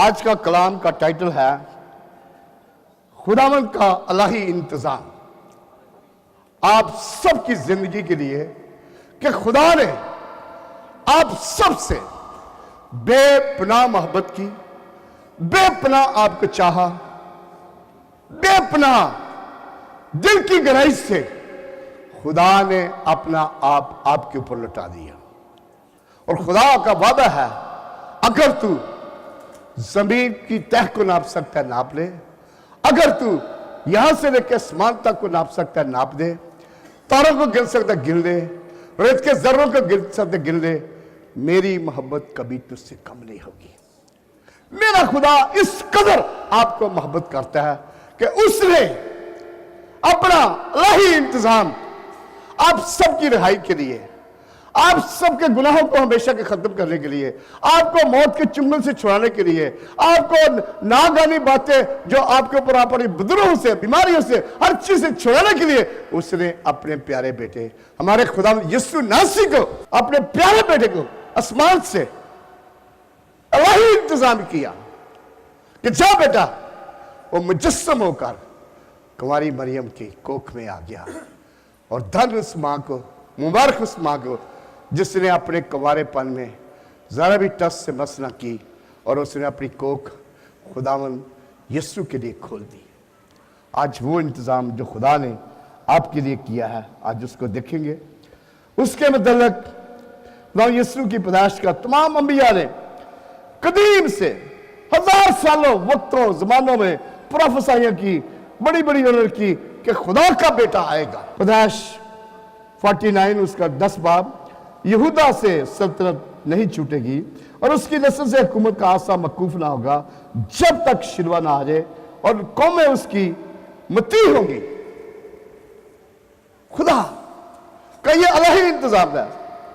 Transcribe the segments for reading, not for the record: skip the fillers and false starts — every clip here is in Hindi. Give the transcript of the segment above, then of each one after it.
आज का कलाम का टाइटल है खुदावंद का इलाही इंतजाम आप सबकी जिंदगी के लिए, कि खुदा ने आप सबसे बेपनाह मोहब्बत की, बेपनाह आपको चाहा, बेपनाह दिल की गहराई से खुदा ने अपना आप आपके ऊपर लौटा दिया। और खुदा का वादा है, अगर तू जमीन की तह को नाप सकता है नाप ले, अगर तू यहां से लेकर आसमान तक को नाप सकता है नाप दे, तारों को गिन सकता है गिन ले, रेत के जर्रों को गिन सकता है गिन ले, मेरी मोहब्बत कभी तुझसे कम नहीं होगी। मेरा खुदा इस कदर आपको मोहब्बत करता है कि उसने अपना इलाही इंतजाम आप सबकी रिहाई के लिए, आप सबके गुनाहों को हमेशा के खत्म करने के लिए, आपको मौत के चुंगल से छुड़ाने के लिए, आपको नागानी बातें जो आपके ऊपर आ पड़ी बुजुर्गों से, बीमारियों से, हर चीज से छुड़ाने के लिए उसने अपने प्यारे बेटे हमारे खुदा यीशु नासी को, अपने प्यारे बेटे को आसमान से इलाही इंतजाम किया कि जा बेटा, वो मुजस्सम होकर कुंवारी मरियम की कोख में आ गया। और धन उस मां को, मुबारक उस मां को जिसने अपने कुंवारेपन में जरा भी टस से मस न की और उसने अपनी कोख खुदावंद यीशु के लिए खोल दी। आज वो इंतजाम जो खुदा ने आपके लिए किया है, आज उसको देखेंगे। उसके मतलब खुदा यीशु की पैदाइश का तमाम अंबिया ने कदीम से हजार सालों वक्तों जमानों में प्रोफेसाइयां की, बड़ी बड़ी उन्होंने की कि खुदा का बेटा आएगा। पैदाइश 49 उसका 10 बाब, यहूदा से सल्तनत नहीं छूटेगी और उसकी नस्ल से हुकूमत का आसा मकूफ ना होगा जब तक शिलवा ना आ जाए और कौमें उसकी मती होंगी। खुदा का ये इलाही इंतजाम है।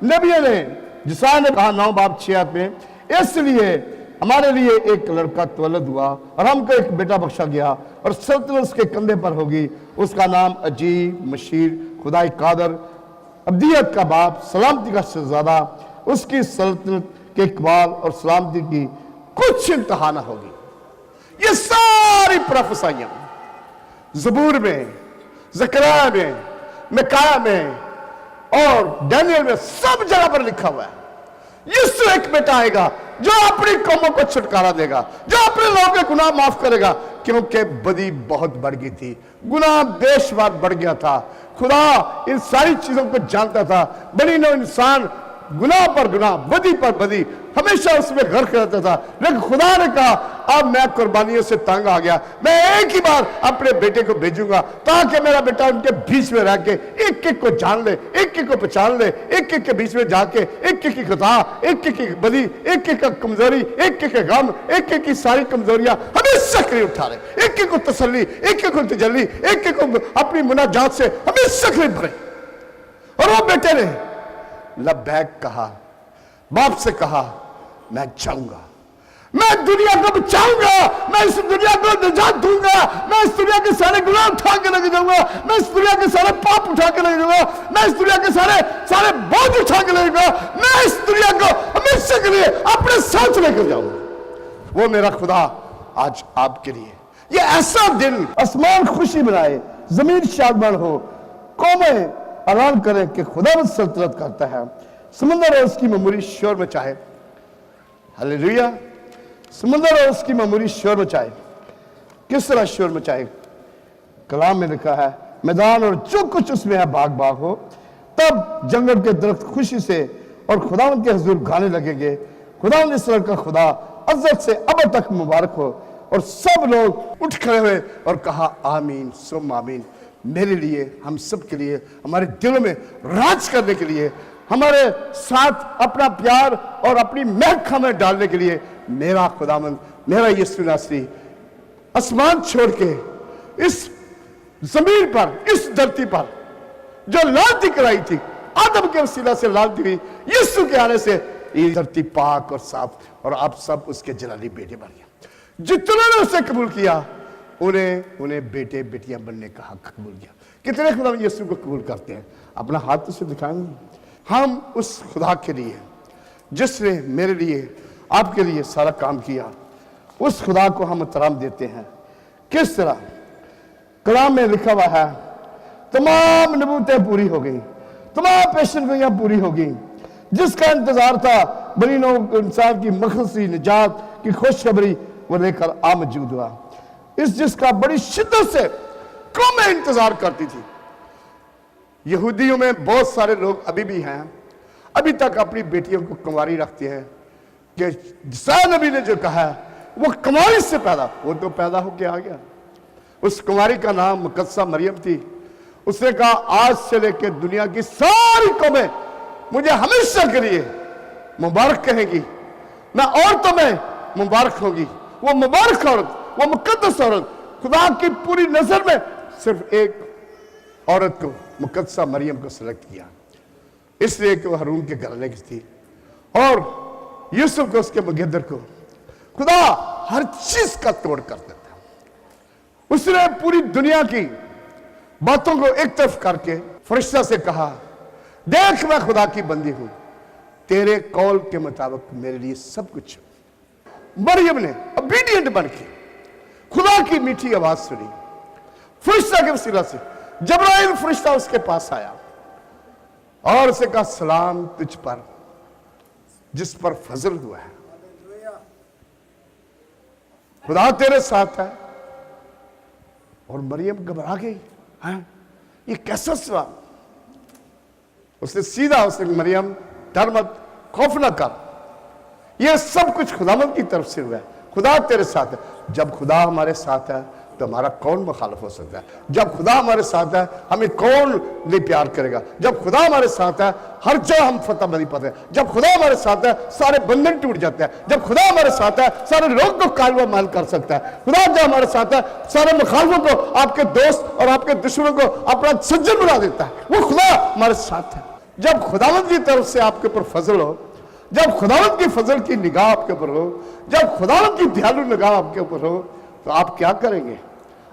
नबी ने जिसा ने कहा 9 बाब 6 में, इसलिए हमारे लिए एक लड़का तवल्लद हुआ और हमको एक बेटा बख्शा गया और सल्तनत उसके कंधे पर होगी, उसका नाम अजीब, मशीर, खुदाई कादर, अब्दियत का बाप, सलामती का शहजादा, उसकी सल्तनत के इकबाल और सलामती की कुछ इंतहा ना होगी। ये सारी प्रोफेसाइयां ज़बूर में, ज़करिया में, मिकाया में और डैनियल में सब जगह पर लिखा हुआ है। यीशु एक बेटा आएगा जो अपनी कौमों को छुटकारा देगा, जो अपने लोगों के गुनाह माफ करेगा, क्योंकि बदी बहुत बढ़ गई थी, गुनाह बेशुमार बढ़ गया था। खुदा इन सारी चीजों को जानता था। बनी नो इंसान गुनाह पर गुनाह, बदी पर बदी, हमेशा उसमें गर्क रहता था। लेकिन खुदा ने कहा अब मैं कुर्बानियों से तंग आ गया, मैं एक ही बार अपने बेटे को भेजूंगा ताकि मेरा बेटा उनके बीच में रह के एक एक को जान ले, एक एक को पहचान ले, एक एक के बीच में जाके एक एक की खता, एक एक की बदी, एक एक का कमजोरी, एक एक के गम, एक एक की सारी कमजोरियां हमेशा के लिए उठा रहे, एक एक को तसल्ली, एक एक को तजल्ली, एक एक को अपनी मुनाजात से हमेशा के लिए भरे। और वो बेटे ने लब्बैक कहा, बाप से कहा मैं जाऊंगा, मैं दुनिया को बचाऊंगा, मैं इस दुनिया को निजात दूंगा, मैं इस दुनिया के सारे गुनाह उठा के लेके जाऊंगा, मैं इस दुनिया के सारे पाप उठा के लेके जाऊंगा, मैं इस दुनिया के सारे बोझ उठा के लेके जाऊंगा, मैं इस दुनिया को हमेशा के लिए अपने साथ लेकर जाऊंगा। वो मेरा खुदा आज आपके लिए ये ऐसा दिन, आसमान खुशी मनाए, जमीन शादमान हो, कौमें ऐलान करे कि खुदा सल्तनत करता है, समुद्र और उसकी ममूरी शोर मचाए। हालेलुया। समुद्र और उसकी ममूरी शोर मचाए। किस तरह शोर मचाए? कलाम में लिखा है, मैदान और जो कुछ उसमें है बाग बाग हो, तब जंगल के दरख्त खुशी से और खुदावंद के हुजूर गाने लगेंगे, खुदावंद इसराइल का खुदा अज़ल से अब तक मुबारक हो। और सब लोग उठ खड़े हुए और कहा आमीन सुम आमीन। मेरे लिए, हम सब के लिए, हमारे दिलों में राज करने के लिए, हमारे साथ अपना प्यार और अपनी महक हमें डालने के लिए मेरा खुदावंद, मेरा यीशु नासरी आसमान छोड़ के इस जमीन पर, इस धरती पर जो लानती कराई थी, आदम के वसीला से लानती हुई, यीशु के आने से ये धरती पाक और साफ, और आप सब उसके जलाली बेटे बन गए। जितने ने उसे कबूल किया उन्हें बेटे बेटियां बनने का हक कबूल किया। कितने खुदा यीशु को कबूल करते हैं? अपना हाथ उसे दिखाएंगे। हम उस खुदा के लिए जिसने मेरे लिए, आपके लिए सारा काम किया, उस खुदा को हम एहतराम देते हैं। किस तरह? कलाम में लिखा हुआ है, तमाम नबूतें पूरी हो गई, तमाम पेशनगोइयां पूरी हो गई। जिसका इंतजार था बनी नौ इंसान की मखलसी निजात की खुशखबरी वो लेकर आ मौजूद हुआ। इस जिसका बड़ी शिद्दत से कौमें इंतजार करती थी। यहूदियों में बहुत सारे लोग अभी भी हैं, अभी तक अपनी बेटियों को कुंवारी रखते हैं कि ईसा नबी ने जो कहा है वो कुंवारी से पैदा, वो तो पैदा होके आ गया। उस कुंवारी का नाम मुकद्दसा मरियम थी। उसने कहा आज से लेकर दुनिया की सारी कौमें मुझे हमेशा के लिए मुबारक कहेंगी, मैं औरतों में मुबारक होगी। वो मुबारक औरत, वो मुकद्दस औरत, खुदा की पूरी नजर में सिर्फ एक औरत को, मुकद्दसा मरियम को सेलेक्ट किया, इसलिए कि वो हारून के घराने की थी और यूसुफ को, उसके मुगद्दर को खुदा हर चीज का तोड़ कर देता। उसने पूरी दुनिया की बातों को एक तरफ करके फरिश्ता से कहा, देख मैं खुदा की बंदी हूं, तेरे कौल के मुताबिक मेरे लिए सब कुछ। मरियम ने ओबीडिएंट बनके खुदा की मीठी आवाज सुनी। फरिश्ता के वसीला से जबराइल फरिश्ता उसके पास आया और उसे कहा, सलाम तुझ पर जिस पर फजल हुआ है, खुदा तेरे साथ है। और मरियम घबरा गई, हैं ये कैसा सवाल? उसने सीधा उसने, मरियम डर मत, खौफ न कर, ये सब कुछ खुदावंद की तरफ से हुआ है, खुदा तेरे साथ है। जब खुदा हमारे साथ है तो हमारा कौन मुखालिफ हो सकता है? जब खुदा हमारे साथ है हमें कौन नहीं प्यार करेगा? जब खुदा हमारे साथ है हर जगह हम फतह बनी पाते हैं। जब खुदा हमारे साथ है सारे बंधन टूट जाते हैं। जब खुदा हमारे साथ है सारे लोग को कायल व माल कर सकता है। खुदा जब हमारे साथ है सारे मुखालिफों को, आपके दोस्त और आपके दुश्मनों को अपना सज्जन बना देता है। वो खुदा हमारे साथ है। जब खुदावंद की तरफ से आपके ऊपर फजल हो, जब खुदावंद की फजल की निगाह आपके ऊपर हो, जब खुदावंद की दयालु निगाह आपके ऊपर हो, तो आप क्या करेंगे?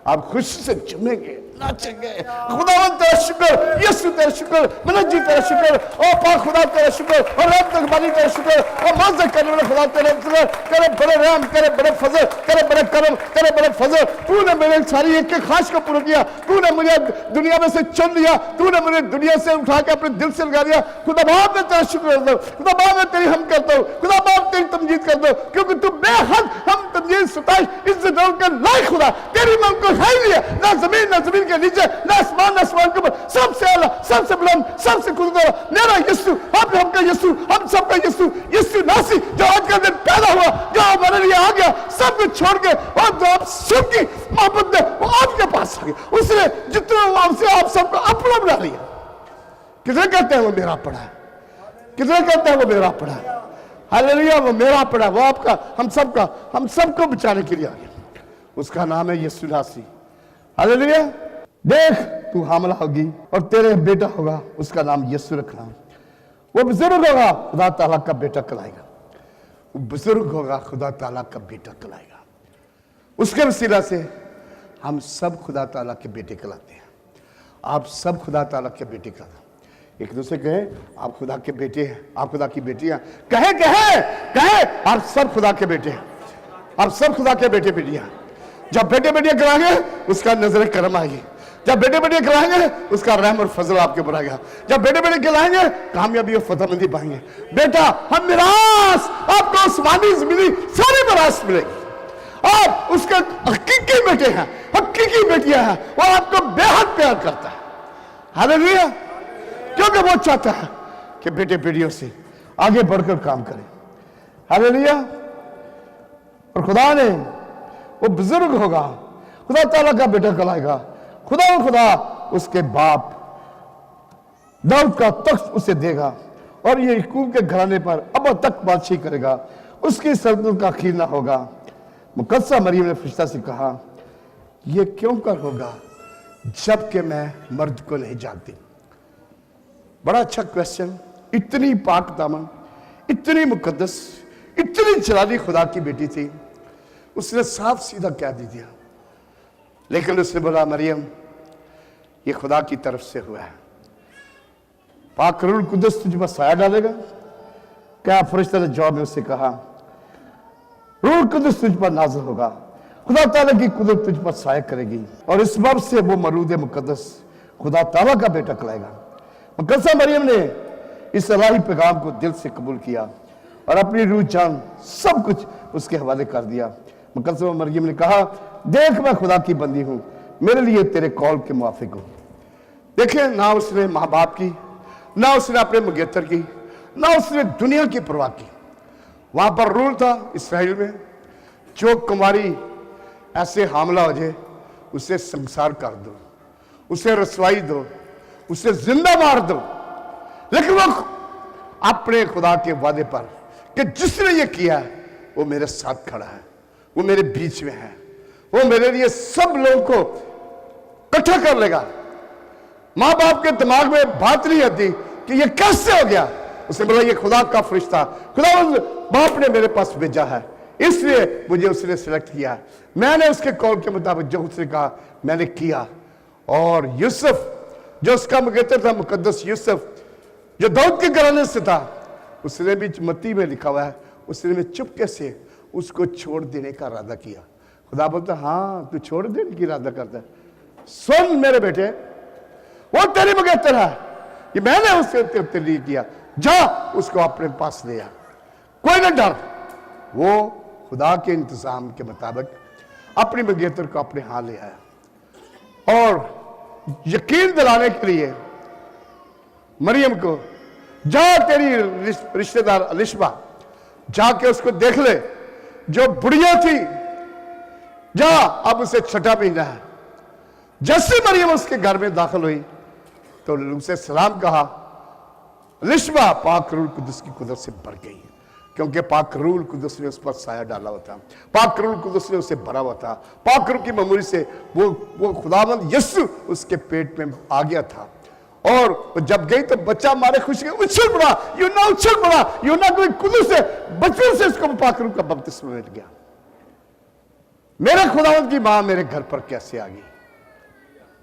आप खुशी से झूमेंगे, नाचेंगे। खुदावंद तेरा शुक्र, यीशु तेरा शुक्र, मनजी तेरा शुक्र, ओ पाक खुदा तेरा शुक्र, और रब तकबाली तेरा शुक्र, और मज़ा करने वाले खुदा तेरा शुक्र, तेरे बड़े रहम, तेरे बड़े फजल, तेरे बड़े करम, तेरे बड़े फजल। तूने मेरे सारी एक ख्वाहिश को पूरा किया, तूने मुझे दुनिया में से चुन लिया, तूने मुझे दुनिया से उठा के अपने दिल से लगा दिया। खुदा बाप ने तेरा शुक्र करता हूँ, खुदा बाप ने तेरी हम करता हूँ, खुदा बाप तेरी तमजीद करता हूँ, क्योंकि तू बेहद हम तमजीद सताइश इज्जत के लायक खुदा, तेरी मन को है ही नहीं, ना जमीन के नीचे, ना आसमान के ऊपर, सबसे आला, सबसे बुलंद, सबसे खुदा मेरा यीशु, आप हमका यीशु, हम सबका यीशु, यीशु नासी जो आज का दिन पैदा हुआ, जो हमारे लिए आ गया, सब कुछ छोड़ के, और जो आप सबकी मोहब्बत में वो आपके पास आ गया। उसने जितना आपसे आप सबको अपना बना लिया। कितने कहते हैं वो मेरा पड़ा है? कितने कहते हैं वो मेरा पड़ा है? हालेलुया, वो मेरा पड़ा, वो आपका, हम सबका, हम सबको बचाने के लिए आ गया। उसका नाम है यीशु नासी। हालेलुया। देख तू हामला होगी और तेरे बेटा होगा, उसका नाम यीशु रखना। वो बुजुर्ग होगा, खुदा ताला का बेटा कहलाएगा। वो बुजुर्ग होगा, खुदा ताला का बेटा कहलाएगा। उसके वसीला से हम सब खुदा ताला के बेटे कहलाते हैं। आप सब खुदा ताला के बेटे कहलाते। एक दूसरे कहे आप खुदा के बेटे हैं, आप खुदा की बेटियां, कहे कहे कहे आप सब खुदा के बेटे हैं, आप सब खुदा के बेटे बेटियां। जब बेटे बेटियां कराएंगे उसका नजर करम आएगी। जब बेटे बेटे खिलाएंगे उसका रहम और फजल आपके ऊपर आएगा। जब बेटे बेटे खिलाएंगे कामयाबी और फतहमंदी पाएंगे। बेटा हम मिरास, आपको आसमानी जमीनी सारी मिरास मिलेगी। आप उसके हकीकी बेटे हैं, हकीकी बेटियां हैं, और आपको बेहद प्यार करता है। हालेलुया। क्योंकि वो चाहता है कि बेटे बेटियों से आगे बढ़कर काम करें। हालेलुया। और खुदा ने, वो बुजुर्ग होगा, खुदा ताला का बेटा कहलाएगा। खुदा उसके बाप दाऊद का तख्त उसे देगा और ये याकूब के घराने पर अब तक बादशाही करेगा, उसकी सल्तनत का आखिर ना होगा। मुकद्दसा मरियम ने फरिश्ता से कहा, यह क्यों कर होगा जबकि मैं मर्द को नहीं जानती। बड़ा अच्छा क्वेश्चन। इतनी पाक दामन, इतनी मुकद्दस, इतनी जलाली खुदा की बेटी थी, उसने साफ सीधा कह दिया। लेकिन उसने बोला, मरियम ये खुदा की तरफ से हुआ है, पाक रूह कुद्दस तुझ पर साया डालेगा। क्या फरिश्ते ने जवाब में उससे कहा, रूह कुदस तुझ पर नाज़िल होगा, खुदा ताला की कुदरत तुझ पर साया करेगी और इस बाब से वो मरूद मुकद्दस खुदा ताला का बेटा कहलाएगा। मुकद्दसा मरियम ने इस इलाही पैगाम को दिल से कबूल किया और अपनी रूह जान सब कुछ उसके हवाले कर दिया। मुकद्दसा मरियम ने कहा, देख मैं खुदा की बंदी हूं, मेरे लिए तेरे कौल के मुआफिक हो। देखें, ना उसने माँ बाप की, ना उसने अपने मंगेतर की, ना उसने दुनिया की परवाह की। वहां पर रूल था इसराइल में, जो कुमारी ऐसे हमला हो जाए उसे संसार कर दो, उसे रसवाई दो, उसे जिंदा मार दो। लेकिन वो अपने खुदा के वादे पर कि जिसने ये किया है वो मेरे साथ खड़ा है, वो मेरे बीच में है, वो मेरे लिए सब लोगों को इकट्ठा कर लेगा। मां बाप के दिमाग में बात नहीं आती कि ये कैसे हो गया। उसने बोला, ये खुदा का फरिश्ता, खुदा बाप ने मेरे पास भेजा है, इसलिए मुझे उसने सिलेक्ट किया। मैंने उसके कॉल के मुताबिक जो उसने कहा मैंने किया। और यूसुफ जो उसका मुगेतर था, मुकद्दस यूसुफ जो दाऊद के घराने से था, उसने भी मत्ती में लिखा हुआ है, उसने भी चुपके से उसको छोड़ देने का इरादा किया। खुदा बोलता, हाँ तू छोड़ देने की इरादा करता है, सुन मेरे बेटे, वो तेरी मुगेतर है, ये मैंने उससे तेरे लिए किया, जा उसको अपने पास ले आ, कोई ना डर। वो खुदा के इंतजाम के मुताबिक अपनी मंगेतर को अपने हाथ ले आया और यकीन दिलाने के लिए मरियम को, जा तेरी रिश्तेदार अलिशबा जाके उसको देख ले, जो बुढ़िया थी, जा अब उसे 6ठा महीना है। जैसे मरियम उसके घर में दाखिल हुई तो उसे सलाम कहा। अलिशबा पाक रूह कुदस की कुदरत से भर गई, क्योंकि पाक रूह कुदस ने उस पर साया डाला हुआ था, पाक रूह कुदस ने उसे भरा हुआ था। पाक रूह की मेमोरी से वो खुदावंद यीशु उसके पेट में आ गया था। और जब गई तो बच्चा मारे खुशी उछल पड़ा, यूना उछल पड़ा, यूना कोई कुदस से बचपन से उसको पाक रूह का बपतिस्मा मिल गया। मेरे खुदावंद की मां मेरे घर पर कैसे आ गई?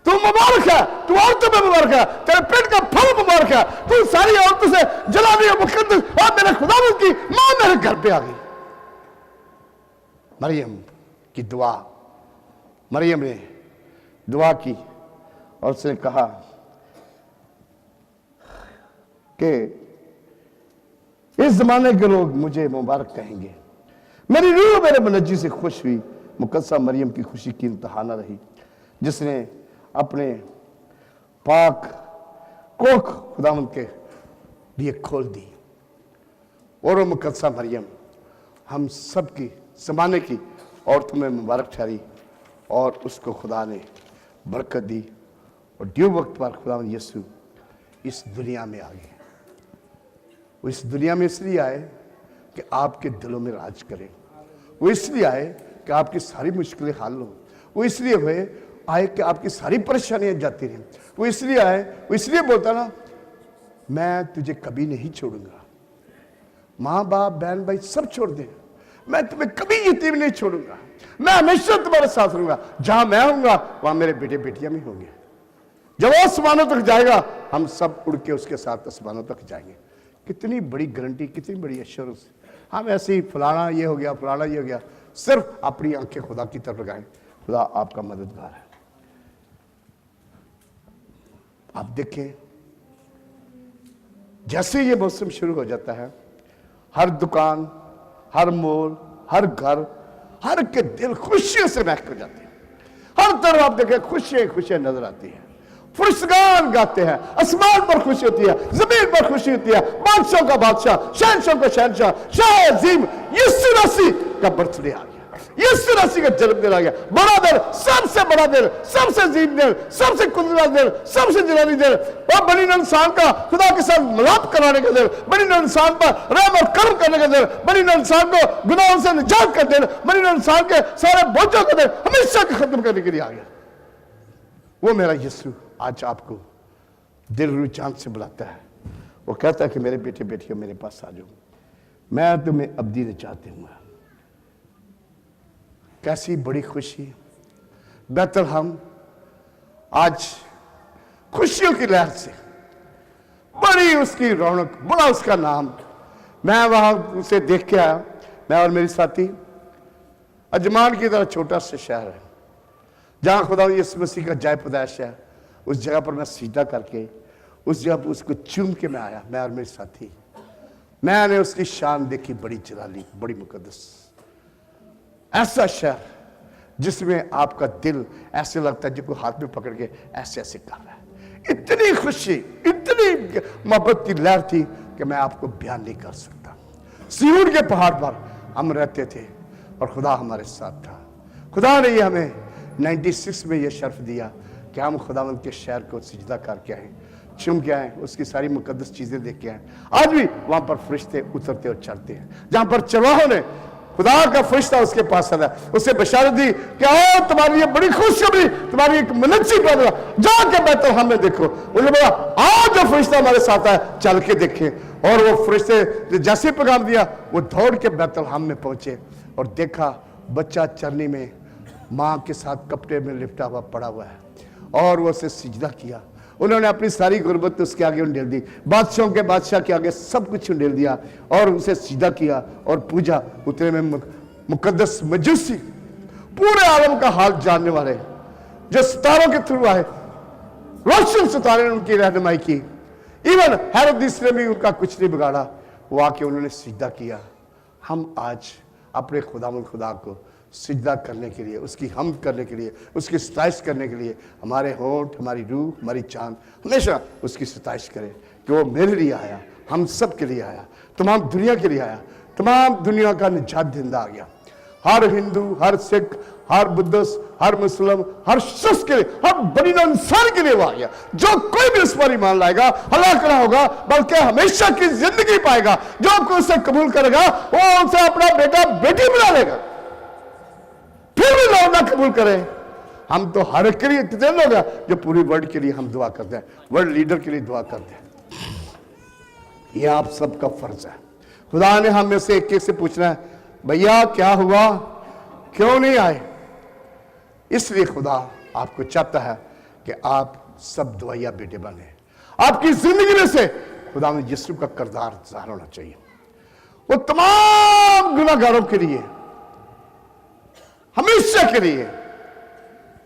तू मुबारक है, तू औरतों में मुबारक है, तेरे पेट का फल मुबारक है, तू सारी औरतों से जलाली और मुकद्दस, और मेरे खुदावंद की मां मेरे घर पे आ गई। मरियम की दुआ, मरियम ने दुआ की और उसने कहा कि इस जमाने के लोग मुझे मुबारक कहेंगे। मेरी रूह मेरे मुनज्जी से खुश हुई। मुकद्दसा मरियम की खुशी की इंतहा न रही, जिसने अपने पाक कोख खुदावंद के लिए खोल दी। और वो मुकद्दसा मरियम हम सब की जमाने की औरतों में मुबारक ठहरी और उसको खुदा ने बरकत दी। और ड्यू वक्त पर खुदावंद यीशु इस दुनिया में आ गए। वो इस दुनिया में इसलिए आए कि आपके दिलों में राज करें। वो इसलिए आए कि आपकी सारी मुश्किलें हल हो। वो इसलिए हुए आए कि आपकी सारी परेशानियां जाती रहें। वो इसलिए आए, वो इसलिए बोलता ना, मैं तुझे कभी नहीं छोड़ूंगा, माँ बाप बहन भाई सब छोड़ दे, मैं तुम्हें कभी यतीम नहीं छोड़ूंगा, मैं हमेशा तुम्हारे साथ रहूंगा। जहां मैं होऊंगा वहां मेरे बेटे बेटियां भी होंगे। जब वो आसमानों तक जाएगा हम सब उड़ के उसके साथ आसमानों तक जाएंगे। कितनी बड़ी गारंटी, कितनी बड़ी एश्योरेंस। हम ऐसे ही फलाना ये हो गया, फलाना ये हो गया, सिर्फ अपनी आंखें खुदा की तरफ लगाएं। खुदा आपका मददगार है। आप देखें, जैसे ये मौसम शुरू हो जाता है, हर दुकान, हर मॉल, हर घर, हर के दिल खुशियों से महक हो जाते हैं। हर तरफ आप देखें खुशियां खुशियां नजर आती हैं, फुर्सगान गाते हैं, आसमान पर खुशी होती है, जमीन पर खुशी होती है। बादशाह का बादशाह, शहनशाह का शहनशाह, शाह अजीम यीशु मसीह का बर्थडे आ गया, यीशु मसीह का जन्मदिन आ गया। बड़ा दिन, सबसे बड़ा दिन, सबसे अजीम दिन, सबसे कुदरत दिन, सबसे जलाली दिन, और बनी नौं इंसान का खुदा के साथ मिलाप कराने का दिन, बनी नौं इंसान पर रहम और करम करने का दिन, बनी नौं इंसान को गुनाहों से निजात का दिन, बनी नौं इंसान के सारे बोझों का दिन हमेशा के खत्म करने के लिए आ गया। वो मेरा यीशु आज आपको दिल रूह जान से बुलाता है। वो कहता है कि मेरे बेटे बेटियों मेरे पास आ जाओ, मैं तुम्हें अब्दी निजात दूंगा। कैसी बड़ी खुशी। बैतलहम आज खुशियों की लहर से, बड़ी उसकी रौनक, बड़ा उसका नाम। मैं वहां उसे देख के आया, मैं और मेरी साथी अजमान की तरह छोटा सा शहर है जहां खुदा यीशु मसीह का जय पैदाइश है। उस जगह पर मैं सीधा करके उस जगह पर उसको चूम के मैं आया, मैं और मेरे साथी। मैंने उसकी शान देखी, बड़ी जलाली, बड़ी मुकद्दस। ऐसा शहर जिसमें आपका दिल ऐसे लगता है जिसको हाथ में पकड़ के ऐसे ऐसे कर रहा है। इतनी खुशी, इतनी मोहब्बत की लहर थी कि मैं आपको बयान नहीं कर सकता। सियूर के पहाड़ पर हम रहते थे और खुदा हमारे साथ था। खुदा ने ये हमें 96 में ये शर्फ दिया कि हम खुदावंद के शहर को सिजदा करके आए, चुम के आए, उसकी सारी मुकद्दस चीजें देख के आए। आज भी वहां पर फरिश्ते उतरते और चढ़ते हैं। जहां पर चरवाहों ने खुदा का फरिश्ता उसके पास आया, उसे बशारत दी कि आओ तुम्हारी ये बड़ी खुशखबरी, तुम्हारी एक मनच्ची पैदा, जाके बैतलहम में देखो। उन्होंने बोला आओ जो फरिश्ता हमारे साथ है चल के देखें। और वो फरिश्ते जैसे पैगाम दिया वो दौड़ के बैतलहम में पहुंचे और देखा बच्चा चरनी में माँ के साथ कपड़े में लिपटा हुआ पड़ा हुआ है और वो उसे सिजदा किया। उन्होंने अपनी सारी गुर्बत उसके आगे उंडेल दी, बादशाहों के बादशाह के आगे सब कुछ उंडेल दिया और उसे सीधा किया और पूजा। उतने में मुकद्दस मजूसी, पूरे आलम का हाल जानने वाले जो सितारों के थ्रू आए, रोशन सितारे ने उनकी रहनुमाई की। इवन हेरोदिस ने भी उनका कुछ नहीं बिगाड़ा, वो आके उन्होंने सीधा किया। हम आज अपने खुदा को सिजदा करने के लिए, उसकी हमद करने के लिए, उसकी सताइश करने के लिए हमारे होंठ, हमारी रूह, हमारी जान हमेशा उसकी सताइश करें कि वो मेरे लिए आया, हम सब के लिए आया, तमाम दुनिया के लिए आया, तमाम दुनिया का निजात देंदा आ गया। हर हिंदू, हर सिख, हर बुद्धिस्ट, हर मुस्लिम, हर शख्स के लिए, हर बनी इंसान के लिए वो आ गया। जो कोई भी उस पर ईमान लाएगा हलाक ना होगा बल्कि हमेशा की जिंदगी पाएगा। जो कोई उसे कबूल करेगा वो उसे अपना बेटा बेटी बना लेगा। फिर भी लोग ना कबूल करें, हम तो हर एक के लिए, कितने लोग हैं जो पूरी वर्ल्ड के लिए हम दुआ करते हैं, वर्ल्ड लीडर के लिए दुआ करते हैं। ये आप सबका फर्ज है। खुदा ने हम में से एक एक से पूछना है भैया क्या हुआ, क्यों नहीं आए। इसलिए खुदा आपको चाहता है कि आप सब दुआया बेटे बने। आपकी जिंदगी में से खुदा में यीशु का किरदार ज़ाहिर होना चाहिए। वो तमाम गुनाहगारों के लिए, हमेशा के लिए,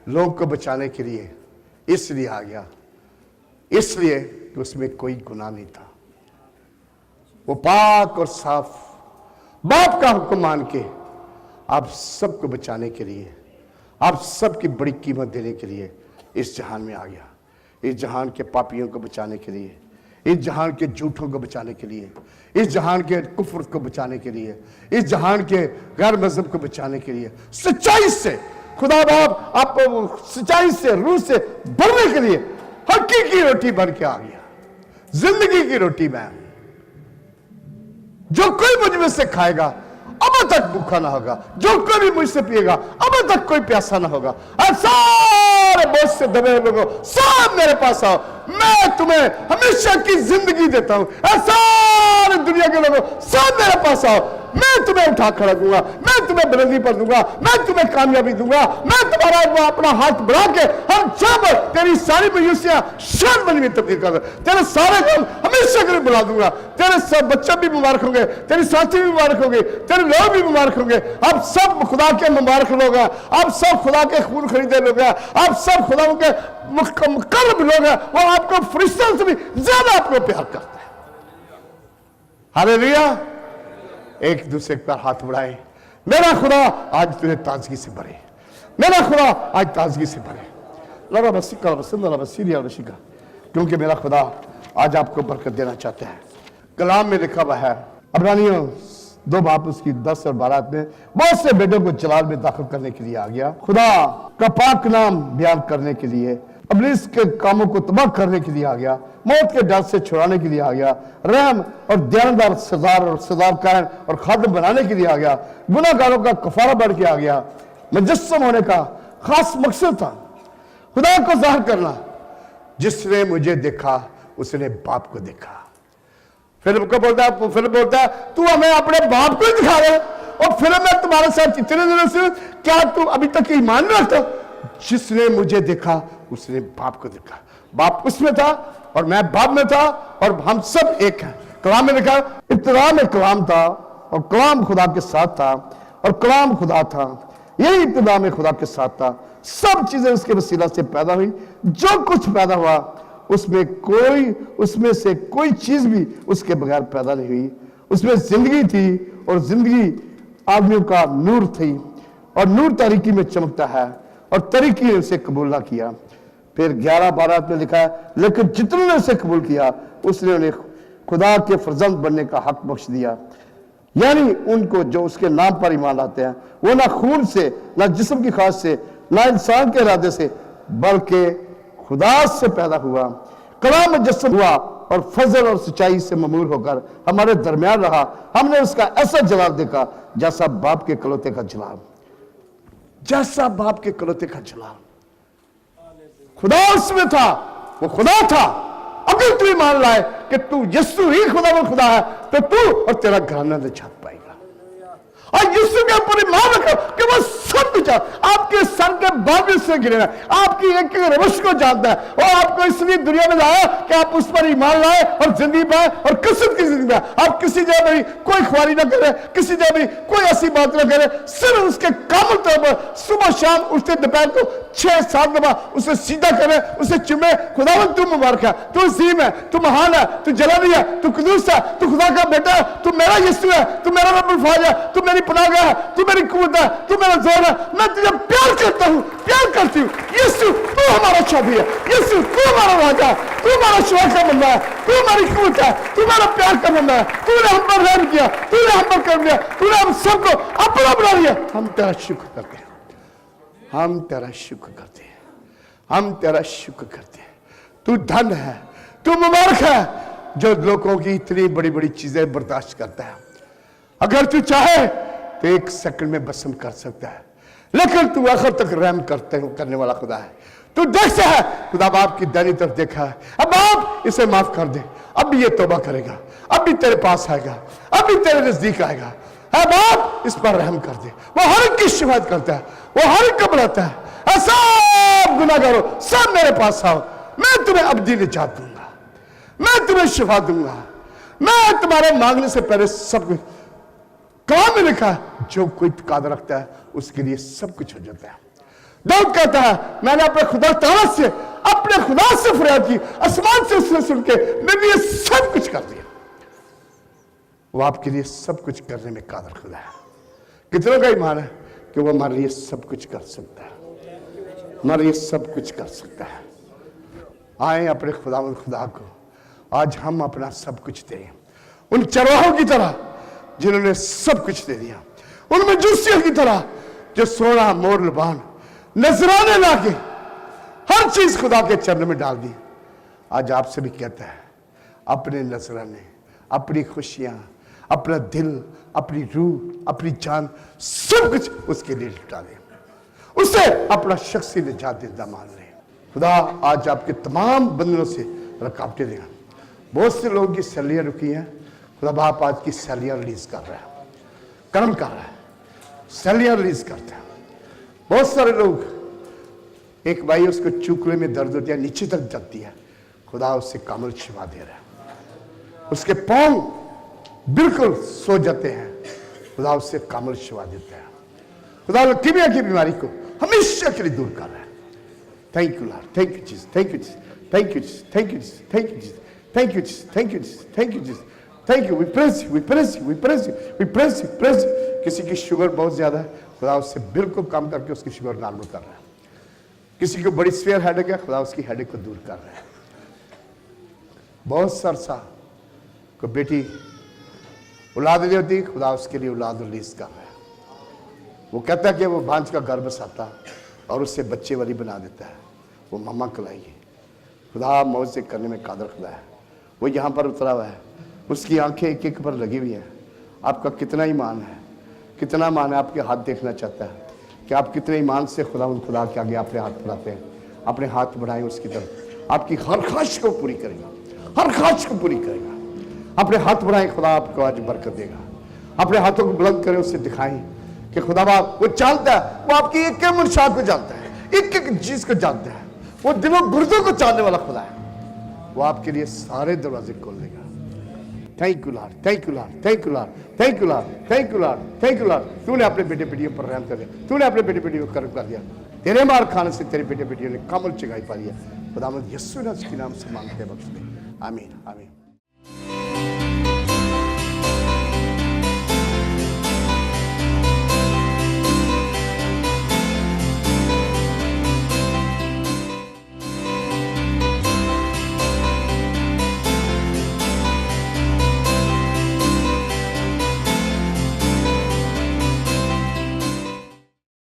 लोग को बचाने के लिए इसलिए आ गया, इसलिए कि उसमें कोई गुनाह नहीं था। वो पाक और साफ बाप का हुक्म मान के आप सबको बचाने के लिए, आप सबकी बड़ी कीमत देने के लिए इस जहान में आ गया। इस जहान के पापियों को बचाने के लिए, इस जहान के झूठों को बचाने के लिए, इस जहान के कुफ्र को बचाने के लिए, इस जहान के गैर मजहब को बचाने के लिए, सच्चाई से खुदा बाप आपको सच्चाई से, रूह से भरने के लिए हकीकी रोटी बन के आ गया। जिंदगी की रोटी मैं, जो कोई मुझ में से खाएगा अब तक भूखा ना होगा, जो कोई भी मुझसे पिएगा अब तक कोई प्यासा ना होगा। और सारे बोझ से दबे लोगों सब मेरे पास आओ, मैं तुम्हें हमेशा की जिंदगी देता हूं। सारे दुनिया के लोगों सब मेरे पास आओ, मैं तुम्हें उठा खड़ा दूंगा, मैं तुम्हें बुलंदी पर दूंगा, मैं तुम्हें कामयाबी दूंगा, मैं तुम्हारा अपना हाथ बढ़ा के हर जगह तेरी सारी मायूसियां शान बनी में तब्दील कर, तेरे सारे गम हमेशा के लिए बुला दूंगा। तेरे सब बच्चे भी मुबारक होंगे, तेरी साथी भी मुबारक होंगे, तेरे लोग भी मुबारक होंगे। आप सब खुदा के मुबारक लोग हैं, आप सब खुदा के खून खरीदे लोग हैं, आप सब खुदा के मुकर्रब लोग हैं। वो आपको फरिश्तों से भी ज्यादा आपको प्यार करता है। हालेलुया। एक दूसरे पर हाथ बढ़ाए, मेरा खुदा आज तुझे ताजगी से भरे, मेरा खुदा आज ताजगी से भरे। लड़ा बसी का लड़ा बसीरिया का, क्योंकि मेरा खुदा आज आपको बरकत देना चाहता है। कलाम में लिखा हुआ है, अब्रानियों 2 बाप उसकी 10 और 12 में, बहुत से बेटों को जलाल में दाखिल करने के लिए आ गया। खुदा का पाक नाम बयान करने के लिए, इब्लीस के कामों को तबाह करने के लिए आ गया, मौत के डर से छुड़ाने के लिए आ गया, रहम और दयानदार सरदार कायन और खादिम बनाने के लिए आ गया, गुनाहगारों का कफारा बढ़ के आ गया। मुजस्सम होने का खास मकसद था खुदा को जाहिर करना। जिसने मुझे देखा उसने बाप को देखा। फिलिप को बोलता है, फिलिप बोलता है तू हमें अपने बाप को ही दिखा रहे, और फिलिप मैं तुम्हारे साथ इतने दिनों से, क्या तू अभी तक ईमान नहीं रखता? जिसने मुझे देखा उसने बाप को देखा। बाप उसमें था और मैं बाप में था और हम सब एक हैं। कलाम में लिखा, इब्तिदा में कलाम था और कलाम खुदा के साथ था और कलाम खुदा था। यही इब्तिदा में खुदा के साथ था, सब चीजें उसके वसीला से पैदा हुई। जो कुछ पैदा हुआ उसमें से कोई चीज भी उसके बगैर पैदा नहीं हुई। उसमें जिंदगी थी और जिंदगी आदमियों का नूर थी, और नूर तारीकी में चमकता है और तारीकी ने उसे कबूल ना किया। फिर 11-12 में लिखा है, लेकिन जितने ने उसे कबूल किया उसने उन्हें खुदा के फर्जंद बनने का हक बख्श दिया, यानी उनको जो उसके नाम पर ईमान लाते हैं। वो ना खून से, ना जिस्म की ख्वाहिश से, ना इंसान के इरादे से, बल्कि खुदा से पैदा हुआ, कलाम मुजस्सम हुआ और फजल और सच्चाई से ममूर होकर हमारे दरमियान रहा। हमने उसका ऐसा जलाल देखा जैसा बाप के कलौते का जलाल, जैसा बाप के कलौते का जलाल। खुदा उसमें था, वो खुदा था। अगर तू ईमान लाए कि तू यीशु ही खुदा वो खुदा है, तो तू और तेरा घराना निजात पाएगा। और यीशु के ऊपर ईमान रखो कि वो सब कुछ है, आपके सर के बाल से गिरे है, आपकी एक एक रविश को जानता है, और आपको इसलिए दुनिया में लाया कि आप उस पर ईमान लाए और जिंदगी पाए और कसरत की जिंदगी पाए। आप किसी जगह भी कोई ख्वारी ना करे, किसी जगह भी कोई ऐसी बात ना करे, सिर्फ उसके कामल तौर पर सुबह शाम उठते दोपहर को 6-7 दफा उसे सीधा करे, उसे चुमे। खुदावंद तू मुबारक है, तू अजीम है, तू महान है, तू जलाली है, तू कुदूस है, तू खुदा का बेटा है, तू मेरा यीशु है, तू मेरा रब्बुल फाज है, तू मेरी पनाहगाह है, तू मेरी कुव्वत है, तू मेरा जोर है। मैं तुझे प्यार करता हूं, प्यार करती हूं। यीशु तू हमारा शादी है, यीशु तू हमारा राजा है, तू हमारा शिवा का बंदा है, तू हमारी कुव्वत है, तू हमारा प्यार का बंदा है। तूने हम पर रहम किया, तूने हम पर कर दिया, तूने हम सबको अपना बना लिया। हम तेरा शुक्र करते हैं, हम तेरा शुक्र करते हैं, हम तेरा शुक्र करते हैं। तू धन है, तू मुबारक है जो लोगों की इतनी बड़ी बड़ी चीजें बर्दाश्त करता है। अगर तू चाहे तो 1 सेकंड में भस्म कर सकता है, लेकिन तू आखिर तक रहम करने वाला खुदा है। तू देखता है, खुदा बाप की दाहिनी तरफ देखा है, अब बाप इसे माफ कर दे, अब भी ये तौबा करेगा, अब भी तेरे पास आएगा, अब भी तेरे नजदीक आएगा। है बाप इस पर रहम कर दे। वो हर एक की शिफायत करता है, वो हर एक को बुलाता है, सब गुनाहगारों सब मेरे पास आओ, मैं तुम्हें अब्दी निजात दूंगा, मैं तुम्हें शिफा दूंगा, मैं तुम्हारे मांगने से पहले सब कुछ। कलाम में लिखा है, जो कोई कादर रखता है उसके लिए सब कुछ हो जाता है। दाऊद कहता है, मैंने अपने खुदा ताला से, अपने खुदा से फरियाद की, आसमान से उसने सुन के मेरे लिए सब कुछ कर दिया। वो आपके लिए सब कुछ करने में कादर खुदा है। कितनों का ईमान है कि वो हमारे लिए सब कुछ कर सकता है, हमारे लिए सब कुछ कर सकता है। आए अपने खुदा को आज हम अपना सब कुछ दें, उन चरवाहों की तरह जिन्होंने सब कुछ दे दिया, उन मजूसियों की तरह जो सोना मोर लबान नजराने लाके हर चीज खुदा के चरण में डाल दी। आज आपसे भी कहता है, अपने नजराने, अपनी खुशियां, अपना दिल, अपनी रूह, अपनी जान, सब कुछ उसके लिए लुटा दे, उसे अपना शख्सी निजात देता मान ले। खुदा आज आपके तमाम बंधनों से रुकावटें देगा। बहुत से लोगों की सैलरियां रुकी हैं, खुदा बाप आज की सैलरियां रिलीज कर रहा है, कर्म कर रहा है, सैलरियां रिलीज करता है। बहुत सारे लोग, एक भाई उसको चूकले में दर्द होती है, नीचे तक जलती है, खुदा उससे कामल शिफा दे रहा है। उसके पांव बिल्कुल सो जाते हैं, खुदा उससे कामल शिफा देता है। खुदा लीकेमिया की बीमारी को हमेशा के लिए दूर कर रहा है। Thank you Lord, thank you Jesus, thank you Jesus, thank you Jesus, thank you Jesus, thank you Jesus, thank you Jesus, thank you Jesus, thank you Jesus, thank you. We praise you, we praise you, we praise you, we praise you, praise you. किसी की शुगर बहुत ज्यादा है, खुदा उससे बिल्कुल कम करके उसकी शुगर नॉर्मल कर रहा है। किसी को बड़ी स्वेयर हेडेक है, खुदा उसकी हेडेक को दूर कर रहा है। बहुत सरसा को बेटी औलाद नहीं होती, खुदा उसके लिए औलाद रिलीज कर रहा है। वो कहता है कि वो भांज का घर बसाता और उससे बच्चे वाली बना देता है, वो मम्मा कहलाएगी। खुदा मौज से करने में कादर खुदा है। वो यहाँ पर उतरा हुआ है, उसकी आंखें एक एक पर लगी हुई हैं। आपका कितना ईमान है, कितना ईमान है, आपके हाथ देखना चाहता है कि आप कितने ईमान से खुदा के आगे अपने हाथ बढ़ाते हैं। अपने हाथ बढ़ाएं उसकी तरफ, आपकी हर ख्वाहिश को पूरी करेगा, हर ख्वाहिश को पूरी करेगा। अपने हाथ बढ़ाएं, खुदा आपको आज बरकत देगा। अपने हाथों को बुलंद करें, उससे दिखाएं कि खुदा बाप वो जानता है, वो आपकी एक एक मनशा को जानता है, एक एक चीज को जानता है। वो दिलों गुर्दों को जानने वाला खुदा है। वो आपके लिए सारे दरवाजे खोल देगा। Thank you Lord, thank you Lord, thank you Lord, thank you Lord, thank you Lord, thank you Lord. तूने अपने बेटे बेटियों पर रहम कर दिया, तूने अपने बेटे बेटियों को कर्म कर दिया। तेरे मार खाने से तेरे बेटे बेटियों ने कमल चगाई पा लिया। खुदावंद यीशु के नाम से मांगते हैं, बख्श दे। आमीन, आमीन।